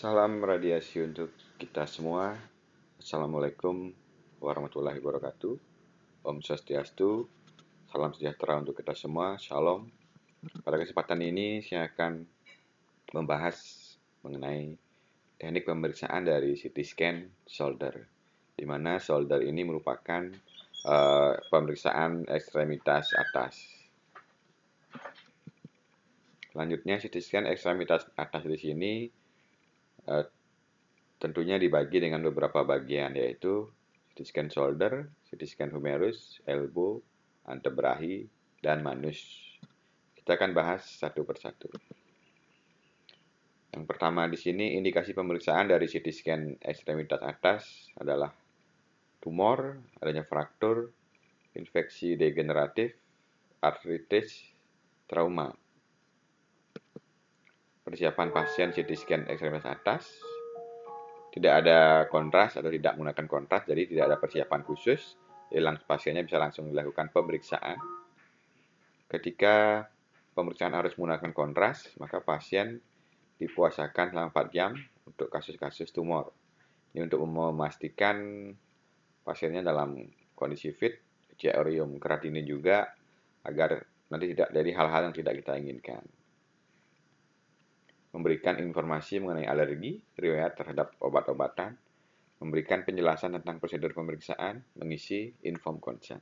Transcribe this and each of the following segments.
Salam radiasi untuk kita semua. Assalamualaikum warahmatullahi wabarakatuh. Om Swastiastu. Salam sejahtera untuk kita semua. Shalom. Pada kesempatan ini saya akan membahas mengenai teknik pemeriksaan dari CT scan shoulder, di mana shoulder ini merupakan pemeriksaan ekstremitas atas. Selanjutnya CT scan ekstremitas atas di sini tentunya dibagi dengan beberapa bagian, yaitu CT scan shoulder, CT scan humerus, elbow, antebrahi, dan manus. Kita akan bahas satu persatu. Yang pertama di sini indikasi pemeriksaan dari CT scan ekstremitas atas adalah tumor, adanya fraktur, infeksi degeneratif, artritis, trauma. Persiapan pasien CT scan ekstremitas atas. Tidak ada kontras atau tidak menggunakan kontras, jadi tidak ada persiapan khusus. Pasiennya bisa langsung dilakukan pemeriksaan. Ketika pemeriksaan harus menggunakan kontras, maka pasien dipuasakan selama 4 jam untuk kasus-kasus tumor. Ini untuk memastikan pasiennya dalam kondisi fit, cek urium kreatinin juga, agar nanti tidak dari hal-hal yang tidak kita inginkan. Memberikan informasi mengenai alergi, riwayat terhadap obat-obatan, memberikan penjelasan tentang prosedur pemeriksaan, mengisi inform consent.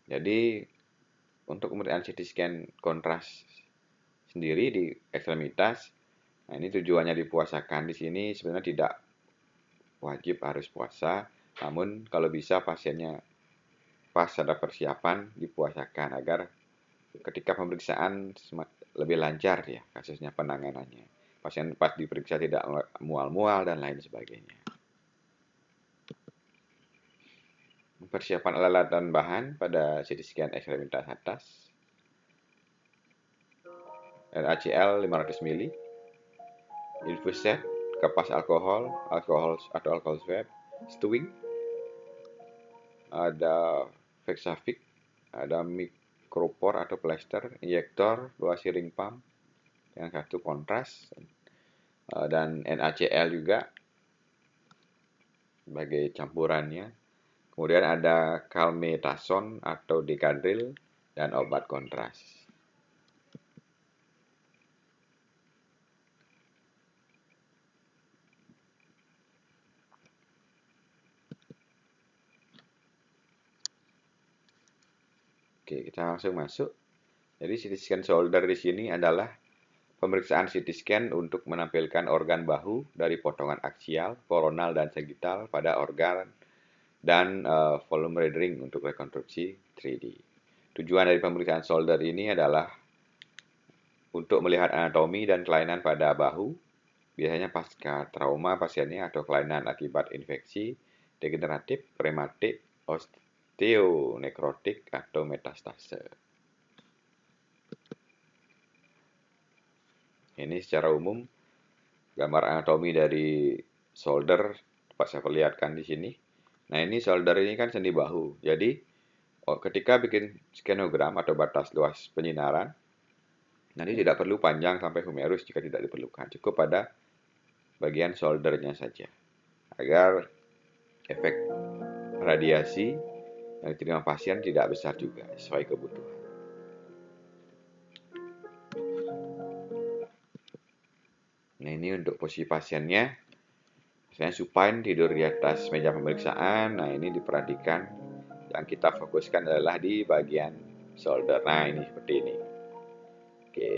Jadi, untuk pemeriksaan CT scan kontras sendiri di ekstremitas, nah ini tujuannya dipuasakan. Di sini sebenarnya tidak wajib harus puasa, namun kalau bisa pasiennya pas ada persiapan dipuasakan agar ketika pemeriksaan lebih lancar ya kasusnya penanganannya. Pasien pas diperiksa tidak mual-mual dan lain sebagainya. Persiapan alat dan bahan pada CT scan ekstremitas atas. NaCl 500 ml, infus set, kapas alkohol atau alkohol swab, stewing, ada Vexafic, ada mikropor atau plester, injektor, 2 siring pump, yang satu kontras, dan NaCl juga sebagai campurannya. Kemudian ada kalmetason atau Decadril dan obat kontras. Oke, kita langsung masuk. Jadi CT scan shoulder di sini adalah pemeriksaan CT scan untuk menampilkan organ bahu dari potongan aksial, koronal, dan sagittal pada organ dan volume rendering untuk rekonstruksi 3D. Tujuan dari pemeriksaan shoulder ini adalah untuk melihat anatomi dan kelainan pada bahu, biasanya pasca trauma pasiennya atau kelainan akibat infeksi, degeneratif, rematik, osteonekrotik, atau metastase. Ini secara umum gambar anatomi dari shoulder dapat saya perlihatkan di sini. Nah, ini shoulder ini kan sendi bahu. Jadi, ketika bikin skenogram atau batas luas penyinaran, nanti tidak perlu panjang sampai humerus jika tidak diperlukan. Cukup pada bagian shouldernya saja. Agar efek radiasi yang diterima pasien tidak besar juga, sesuai kebutuhan. Nah, ini untuk posisi pasiennya. Misalnya supine tidur di atas meja pemeriksaan. Nah, ini diperhatikan. Yang kita fokuskan adalah di bagian shoulder. Nah, ini seperti ini. Oke.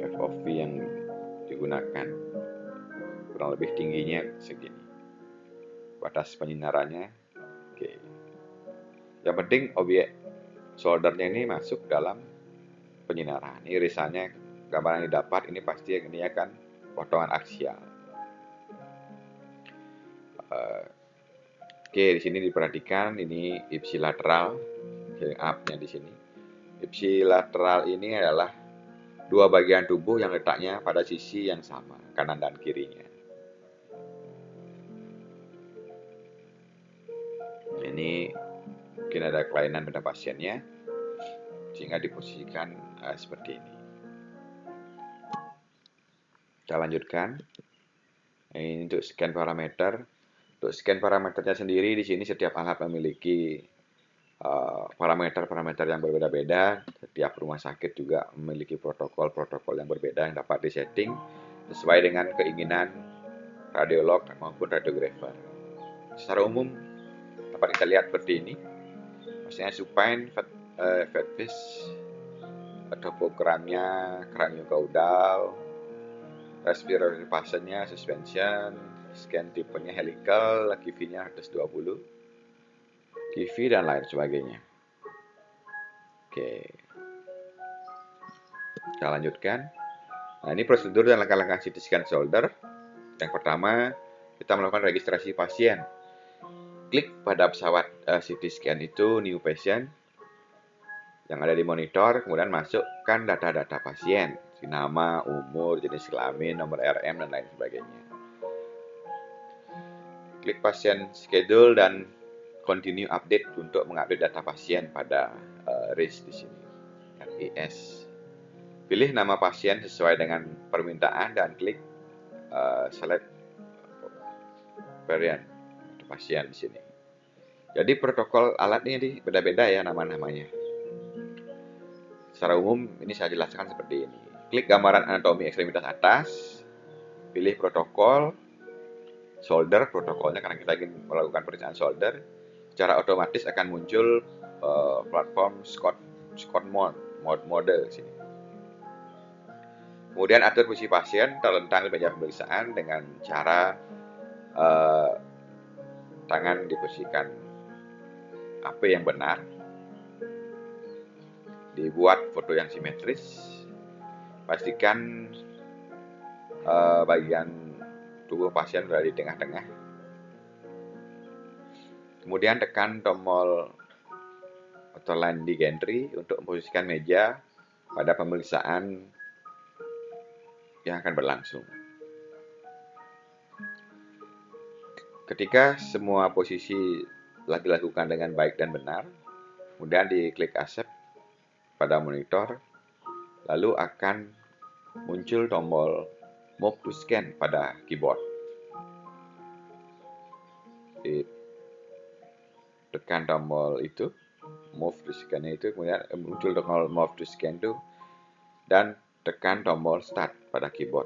FOV yang digunakan kurang lebih tingginya segini. Batas penyinarannya. Oke. Yang penting objek shouldernya ini masuk dalam penyinaran. Irisannya, gambar yang didapat ini pasti ini akan potongan aksial. Oke, di sini diperhatikan ini ipsilateral, up-nya di sini. Ipsilateral ini adalah dua bagian tubuh yang letaknya pada sisi yang sama, kanan dan kirinya. Ini mungkin ada kelainan pada pasiennya. sehingga diposisikan seperti ini. Kita lanjutkan. Ini untuk scan parameter. Untuk scan parameternya sendiri di sini setiap alat memiliki parameter-parameter yang berbeda-beda. Setiap rumah sakit juga memiliki protokol-protokol yang berbeda yang dapat disetting sesuai dengan keinginan radiolog maupun radiografer. Secara umum dapat kita lihat seperti ini. Maksudnya supine, fat fish, topogramnya, craniocaudal, respiratory passage-nya, suspension, scan tipenya helical, QV-nya 120, QV dan lain sebagainya. Oke, kita lanjutkan. Nah, ini prosedur dan langkah-langkah CT scan shoulder. Yang pertama, kita melakukan registrasi pasien. Klik pada pesawat CT scan itu new patient yang ada di monitor, kemudian masukkan data-data pasien, nama, umur, jenis kelamin, nomor RM, dan lain sebagainya. Klik pasien schedule dan continue update untuk mengupdate data pasien pada RIS di sini. RIS. Pilih nama pasien sesuai dengan permintaan dan klik select variant pasien di sini. Jadi protokol alat ini beda-beda ya nama-namanya. Secara umum ini saya jelaskan seperti ini. Klik gambaran anatomi ekstremitas atas, pilih protokol, shoulder, protokolnya karena kita ingin melakukan pemeriksaan shoulder. Secara otomatis akan muncul platform Scott mode di sini. Kemudian atur posisi pasien terlentang di meja pemeriksaan dengan cara tangan diposisikan AP yang benar. Dibuat foto yang simetris. Pastikan bagian tubuh pasien berada di tengah-tengah. Kemudian tekan tombol atau landing entry untuk memposisikan meja pada pemeriksaan yang akan berlangsung. Ketika semua posisi telah dilakukan dengan baik dan benar, kemudian diklik accept pada monitor, lalu akan muncul tombol move to scan pada keyboard. Tekan tombol itu, move to scan itu, kemudian muncul tombol move to scan itu, dan tekan tombol start pada keyboard.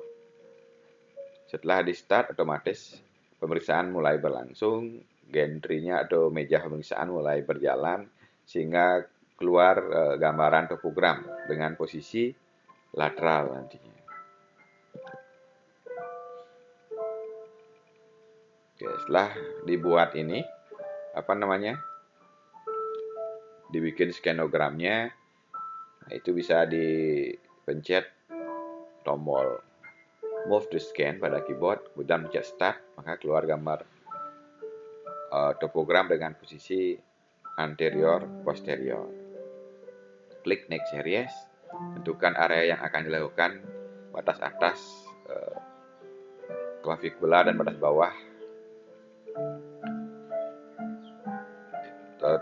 Setelah di start, otomatis pemeriksaan mulai berlangsung, gantry-nya atau meja pemeriksaan mulai berjalan, sehingga keluar gambaran topogram dengan posisi lateral nantinya. Oke, setelah dibuat ini, dibikin scanogramnya, nah itu bisa dipencet tombol move to scan pada keyboard, kemudian pencet start, maka keluar gambar topogram dengan posisi anterior posterior. Klik next series, tentukan area yang akan dilakukan, batas atas clavicular dan batas bawah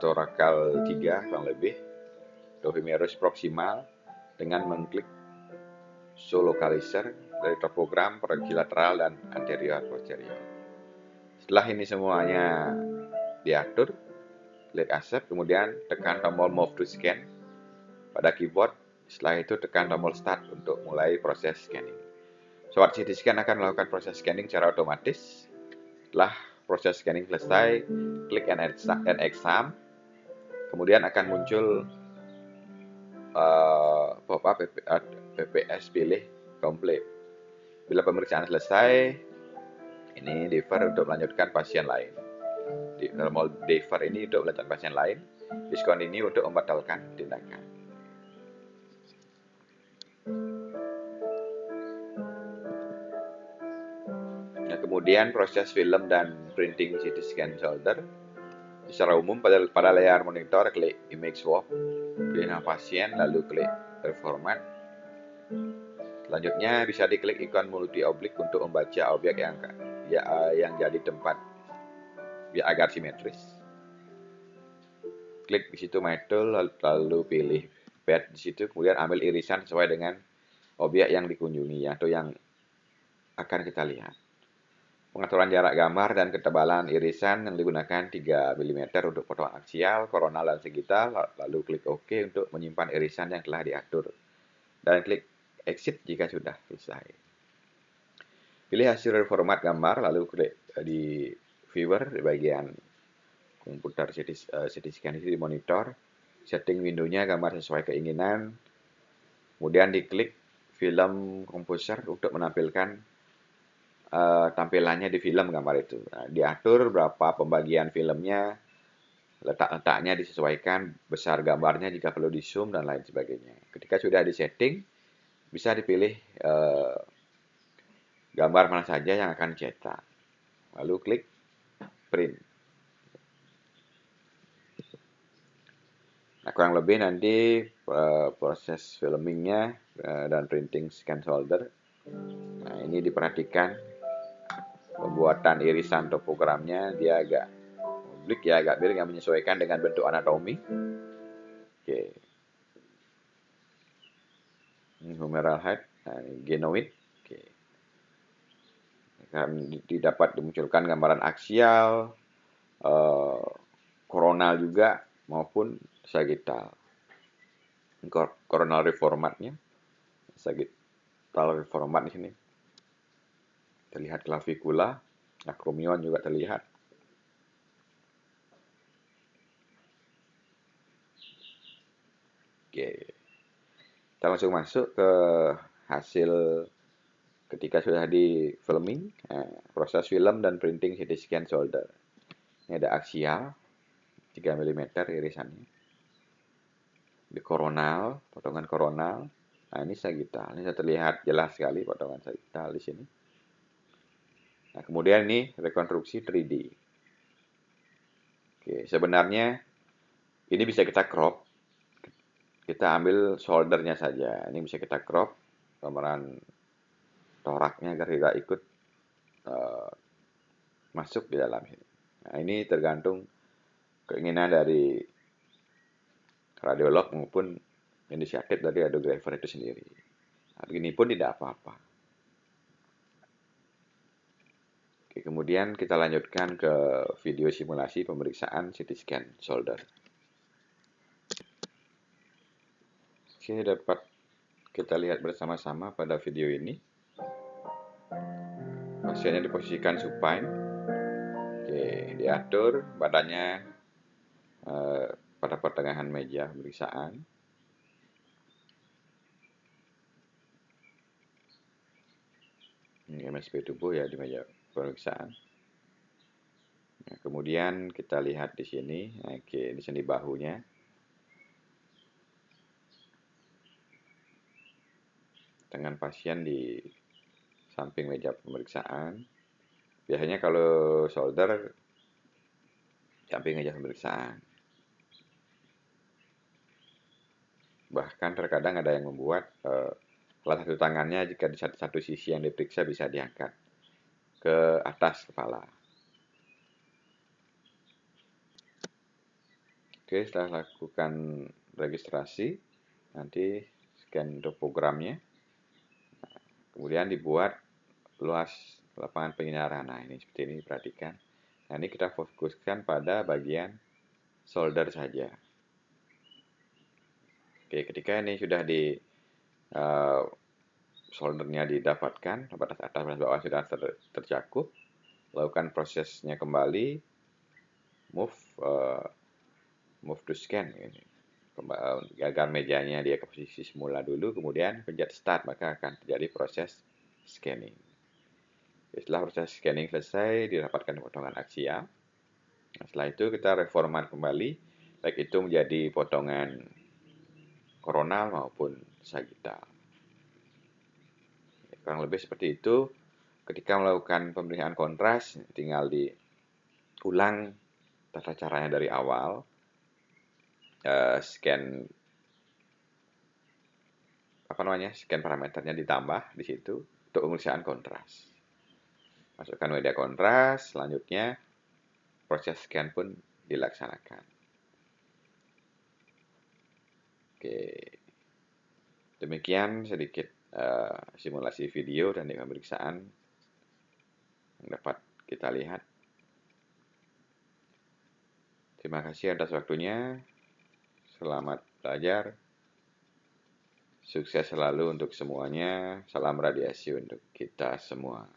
thoracal 3 kurang lebih, humerus proximal, dengan mengklik show localizer dari topogram proyeksi lateral dan anterior posterior. Setelah ini semuanya diatur, klik accept, kemudian tekan tombol move to scan pada keyboard. Setelah itu tekan tombol start untuk mulai proses scanning. Pesawat CT scan akan melakukan proses scanning secara otomatis. Setelah proses scanning selesai, klik end exam. Kemudian akan muncul pop-up PPS pilih complete. Bila pemeriksaan selesai, ini defer untuk melanjutkan pasien lain. Tombol defer ini untuk melanjutkan pasien lain. Discontinue untuk membatalkan tindakan. Nah, kemudian proses film dan printing CT scan shoulder. Secara umum pada layar monitor klik image swap, pilih nama pasien, lalu klik reformat. Selanjutnya bisa diklik ikon multi objek untuk membaca objek yang jadi tempat agar simetris. Klik di situ my tool, lalu pilih pad di situ, kemudian ambil irisan sesuai dengan objek yang dikunjungi atau yang akan kita lihat. Pengaturan jarak gambar dan ketebalan irisan yang digunakan 3 mm untuk potongan aksial, koronal, dan segital, lalu klik OK untuk menyimpan irisan yang telah diatur, dan klik Exit jika sudah selesai. Pilih hasil format gambar, lalu klik di Viewer di bagian komputer CT scan di monitor, setting windownya gambar sesuai keinginan, kemudian diklik Film Composer untuk menampilkan tampilannya di film gambar itu. Nah, diatur berapa pembagian filmnya, letak-letaknya disesuaikan, besar gambarnya jika perlu di zoom dan lain sebagainya. Ketika sudah disetting, bisa dipilih gambar mana saja yang akan dicetak. Lalu klik print. Nah, kurang lebih nanti proses filmingnya dan printing scan solder. Nah, ini diperhatikan pembuatan irisan topogramnya dia agak oblik ya, agak miring, yang menyesuaikan dengan bentuk anatomi. Oke. Ini humeral height, genoid. Oke. Akan didapat dimunculkan gambaran aksial, koronal juga maupun sagittal. Coronal reformatnya, sagittal reformat di sini. Terlihat clavicular, acromion juga terlihat. Oke. Kita langsung masuk ke hasil ketika sudah di filming, proses film dan printing CT scan solder. Ini ada aksial 3 mm irisannya. Di koronal, potongan koronal. Nah, ini sagittal. Ini sudah terlihat jelas sekali potongan sagittal di sini. Nah, kemudian ini rekonstruksi 3D. Oke, sebenarnya ini bisa kita crop. Kita ambil soldernya saja. Ini bisa kita crop gambaran toraknya agar tidak ikut masuk di dalam sini. Nah, ini tergantung keinginan dari radiolog maupun inisiatif dari radiografer itu sendiri. Nah, begini pun tidak apa-apa. Oke, kemudian kita lanjutkan ke video simulasi pemeriksaan CT scan solder. Oke, dapat kita lihat bersama-sama pada video ini. Pasiennya diposisikan supine. Oke, diatur badannya pada pertengahan meja pemeriksaan. Ini MSP tubuh ya di meja pemeriksaan. Nah, kemudian kita lihat di sini, oke, di sini bahunya. Tangan pasien di samping meja pemeriksaan. Biasanya kalau solder samping meja pemeriksaan. Bahkan terkadang ada yang membuat salah satu tangannya jika di satu sisi yang diperiksa bisa diangkat ke atas kepala. Oke, setelah lakukan registrasi, nanti scan topogramnya. Kemudian dibuat luas lapangan penyinaran. Nah, ini seperti ini, perhatikan. Nah, ini kita fokuskan pada bagian solder saja. Oke, ketika ini sudah di soldernya didapatkan, batas atas batas bawah sudah tercakup, lakukan prosesnya kembali, move to scan. Ini. Agar mejanya dia ke posisi semula dulu, kemudian pencet start, maka akan terjadi proses scanning. Setelah proses scanning selesai, didapatkan potongan aksial. Nah, setelah itu kita reformat kembali, baik itu menjadi potongan koronal maupun sagittal. Kurang lebih seperti itu. Ketika melakukan pemeriksaan kontras, tinggal diulang tata caranya dari awal. Scan parameternya ditambah di situ untuk pemeriksaan kontras. Masukkan media kontras, selanjutnya proses scan pun dilaksanakan. Oke. Demikian sedikit simulasi video dan pemeriksaan yang dapat kita lihat. Terima kasih atas waktunya. Selamat belajar. Sukses selalu untuk semuanya. Salam radiasi untuk kita semua.